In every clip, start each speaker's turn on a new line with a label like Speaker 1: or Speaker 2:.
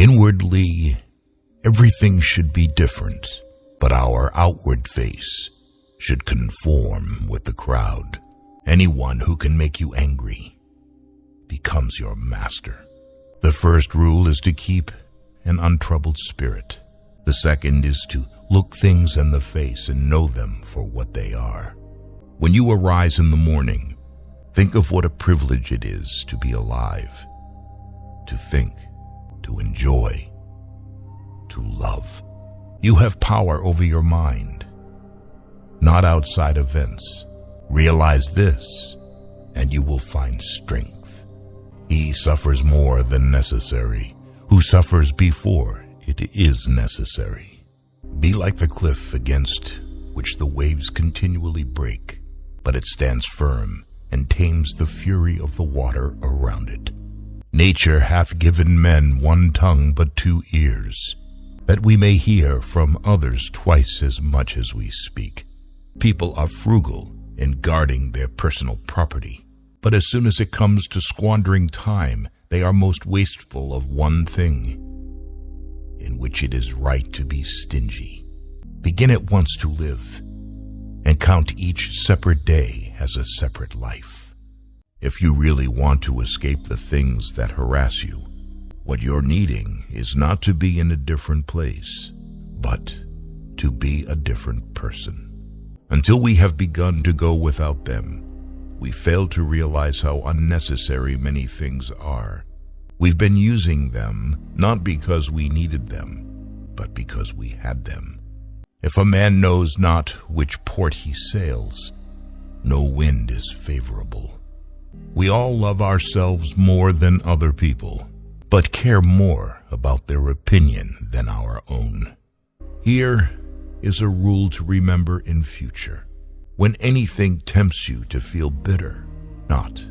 Speaker 1: Inwardly, everything should be different, but our outward face should conform with the crowd. Anyone who can make you angry becomes your master. The first rule is to keep an untroubled spirit. The second is to look things in the face and know them for what they are. When you arise in the morning, think of what a privilege it is to be alive, to think, to enjoy, to love. You have power over your mind, not outside events. Realize this, and you will find strength. He suffers more than necessary, who suffers before it is necessary. Be like the cliff against which the waves continually break, but it stands firm and tames the fury of the water around it. Nature hath given men one tongue but 2 ears, that we may hear from others twice as much as we speak. People are frugal in guarding their personal property, but as soon as it comes to squandering time, they are most wasteful of one thing, in which it is right to be stingy. Begin at once to live, and count each separate day as a separate life. If you really want to escape the things that harass you, what you're needing is not to be in a different place, but to be a different person. Until we have begun to go without them, we fail to realize how unnecessary many things are. We've been using them not because we needed them, but because we had them. If a man knows not which port he sails, no wind is favorable. We all love ourselves more than other people, but care more about their opinion than our own. Here is a rule to remember in future. When anything tempts you to feel bitter, not,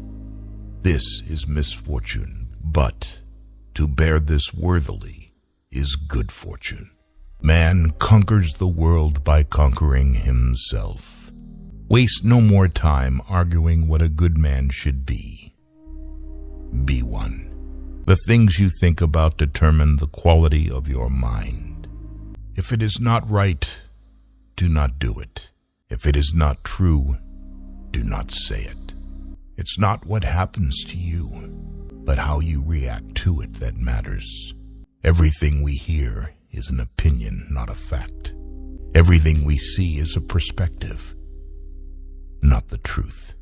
Speaker 1: "This is misfortune," but, "To bear this worthily is good fortune." Man conquers the world by conquering himself. Waste no more time arguing what a good man should be. Be one. The things you think about determine the quality of your mind. If it is not right, do not do it. If it is not true, do not say it. It's not what happens to you, but how you react to it that matters. Everything we hear is an opinion, not a fact. Everything we see is a perspective, not the truth.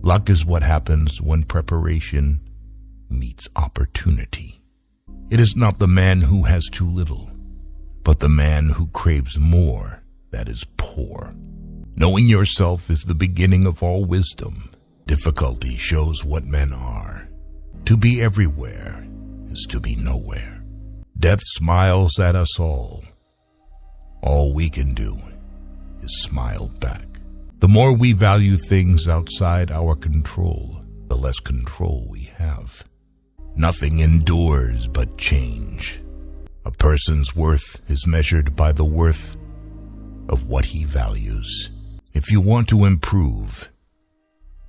Speaker 1: Luck is what happens when preparation meets opportunity. It is not the man who has too little, but the man who craves more that is poor. Knowing yourself is the beginning of all wisdom. Difficulty shows what men are. To be everywhere is to be nowhere. Death smiles at us all. All we can do is smile back. The more we value things outside our control, the less control we have. Nothing endures but change. A person's worth is measured by the worth of what he values. If you want to improve,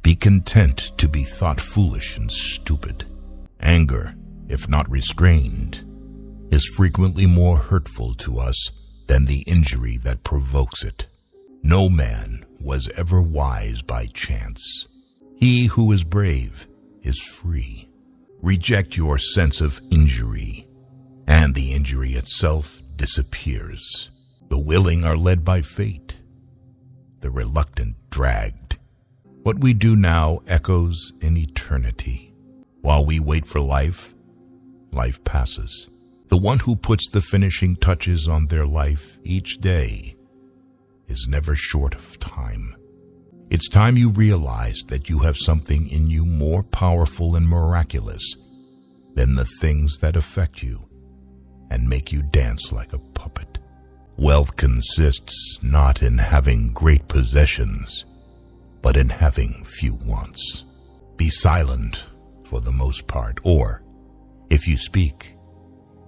Speaker 1: be content to be thought foolish and stupid. Anger, if not restrained, is frequently more hurtful to us than the injury that provokes it. No man was ever wise by chance. He who is brave is free. Reject your sense of injury, and the injury itself disappears. The willing are led by fate, the reluctant dragged. What we do now echoes in eternity. While we wait for life, life passes. The one who puts the finishing touches on their life each day is never short of time. It's time you realize that you have something in you more powerful and miraculous than the things that affect you and make you dance like a puppet. Wealth consists not in having great possessions, but in having few wants. Be silent for the most part, or, if you speak,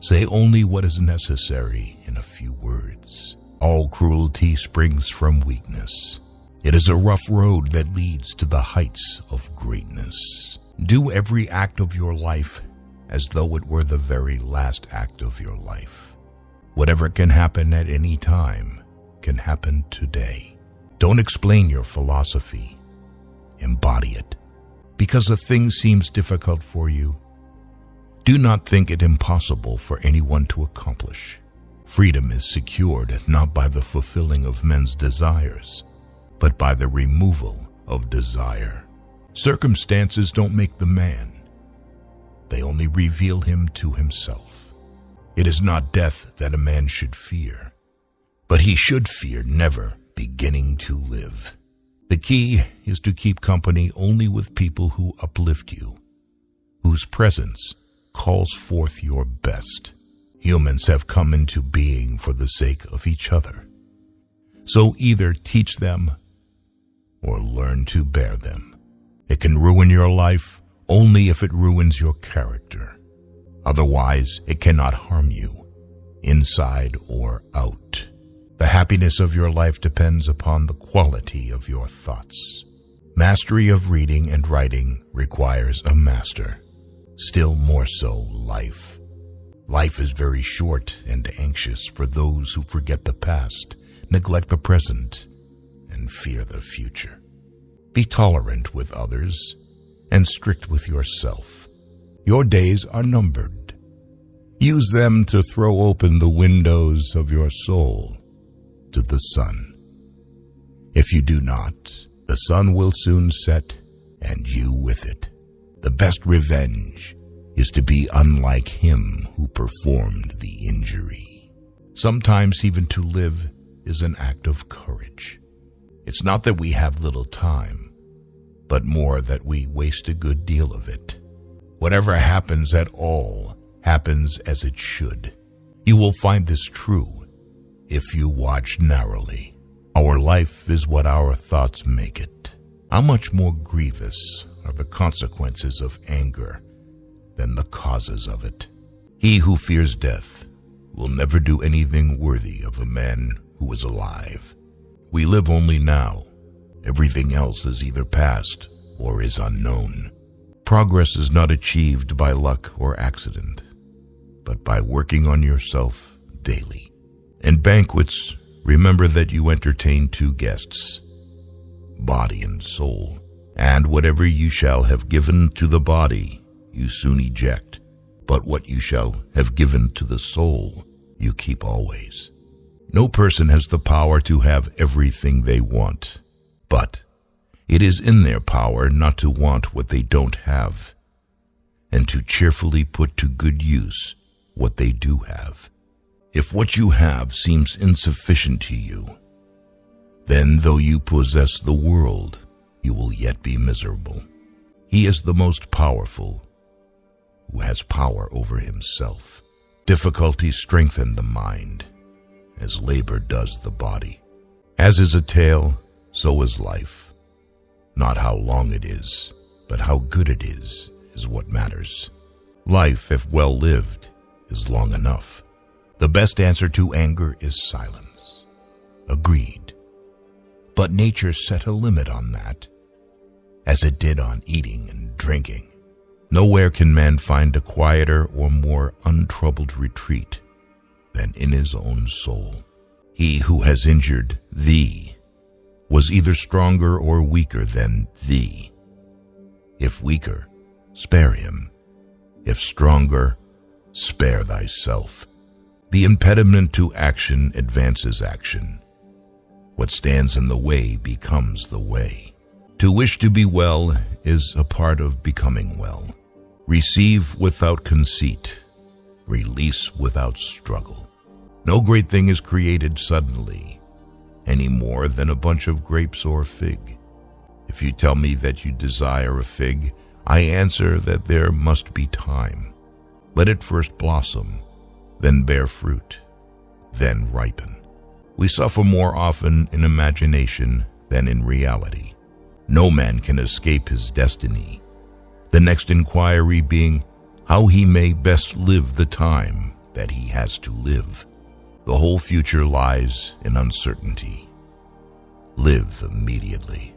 Speaker 1: say only what is necessary in a few words. All cruelty springs from weakness. It is a rough road that leads to the heights of greatness. Do every act of your life as though it were the very last act of your life. Whatever can happen at any time can happen today. Don't explain your philosophy. Embody it. Because a thing seems difficult for you, do not think it impossible for anyone to accomplish. Freedom is secured not by the fulfilling of men's desires, but by the removal of desire. Circumstances don't make the man. They only reveal him to himself. It is not death that a man should fear, but he should fear never beginning to live. The key is to keep company only with people who uplift you, whose presence calls forth your best. Humans have come into being for the sake of each other. So either teach them or learn to bear them. It can ruin your life only if it ruins your character. Otherwise, it cannot harm you, inside or out. The happiness of your life depends upon the quality of your thoughts. Mastery of reading and writing requires a master. Still more so, life. Life is very short and anxious for those who forget the past, neglect the present, and fear the future. Be tolerant with others and strict with yourself. Your days are numbered. Use them to throw open the windows of your soul to the sun. If you do not, the sun will soon set, and you with it. The best revenge is to be unlike him who performed the injury. Sometimes even to live is an act of courage. It's not that we have little time, but more that we waste a good deal of it. Whatever happens at all happens as it should. You will find this true if you watch narrowly. Our life is what our thoughts make it. How much more grievous are the consequences of anger than the causes of it? He who fears death will never do anything worthy of a man who is alive. We live only now. Everything else is either past or is unknown. Progress is not achieved by luck or accident, but by working on yourself daily. In banquets, remember that you entertain two guests, body and soul, and whatever you shall have given to the body, you soon eject, but what you shall have given to the soul, you keep always. No person has the power to have everything they want, but it is in their power not to want what they don't have, and to cheerfully put to good use what they do have. If what you have seems insufficient to you, then though you possess the world, you will yet be miserable. He is the most powerful who has power over himself. Difficulties strengthen the mind, as labor does the body. As is a tale, so is life. Not how long it is, but how good it is what matters. Life, if well lived, is long enough. The best answer to anger is silence. Agreed. But nature set a limit on that, as it did on eating and drinking. Nowhere can man find a quieter or more untroubled retreat than in his own soul. He who has injured thee was either stronger or weaker than thee. If weaker, spare him. If stronger, spare thyself. The impediment to action advances action. What stands in the way becomes the way. To wish to be well is a part of becoming well. Receive without conceit. Release without struggle. No great thing is created suddenly, any more than a bunch of grapes or fig. If you tell me that you desire a fig, I answer that there must be time. Let it first blossom, then bear fruit, then ripen. We suffer more often in imagination than in reality. No man can escape his destiny, the next inquiry being how he may best live the time that he has to live. The whole future lies in uncertainty. Live immediately.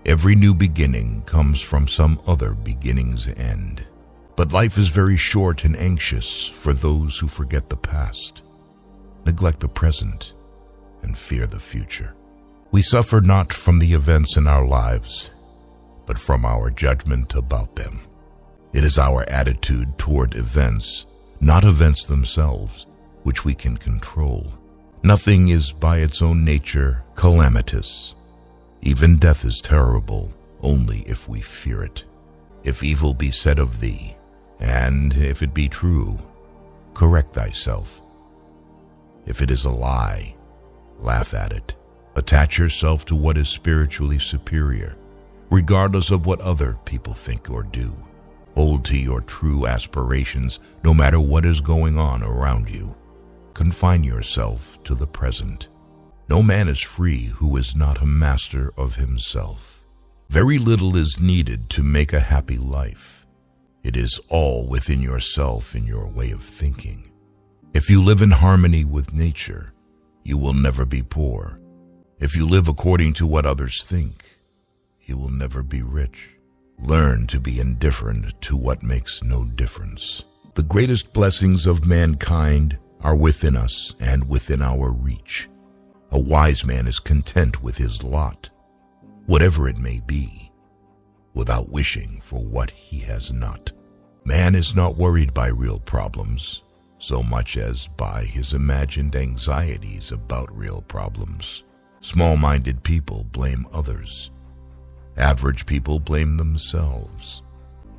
Speaker 1: Every new beginning comes from some other beginning's end. But life is very short and anxious for those who forget the past, neglect the present, and fear the future. We suffer not from the events in our lives, but from our judgment about them. It is our attitude toward events, not events themselves, which we can control. Nothing is by its own nature calamitous. Even death is terrible only if we fear it. If evil be said of thee, and if it be true, correct thyself. If it is a lie, laugh at it. Attach yourself to what is spiritually superior, regardless of what other people think or do. Hold to your true aspirations no matter what is going on around you. Confine yourself to the present. No man is free who is not a master of himself. Very little is needed to make a happy life. It is all within yourself in your way of thinking. If you live in harmony with nature, you will never be poor. If you live according to what others think, you will never be rich. Learn to be indifferent to what makes no difference. The greatest blessings of mankind are within us and within our reach. A wise man is content with his lot, whatever it may be, without wishing for what he has not. Man is not worried by real problems so much as by his imagined anxieties about real problems. Small-minded people blame others. Average people blame themselves.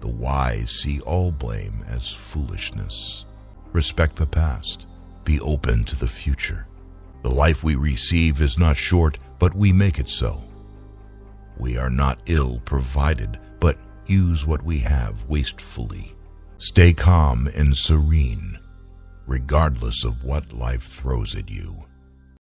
Speaker 1: The wise see all blame as foolishness. Respect the past. Be open to the future. The life we receive is not short, but we make it so. We are not ill provided, but use what we have wastefully. Stay calm and serene, regardless of what life throws at you.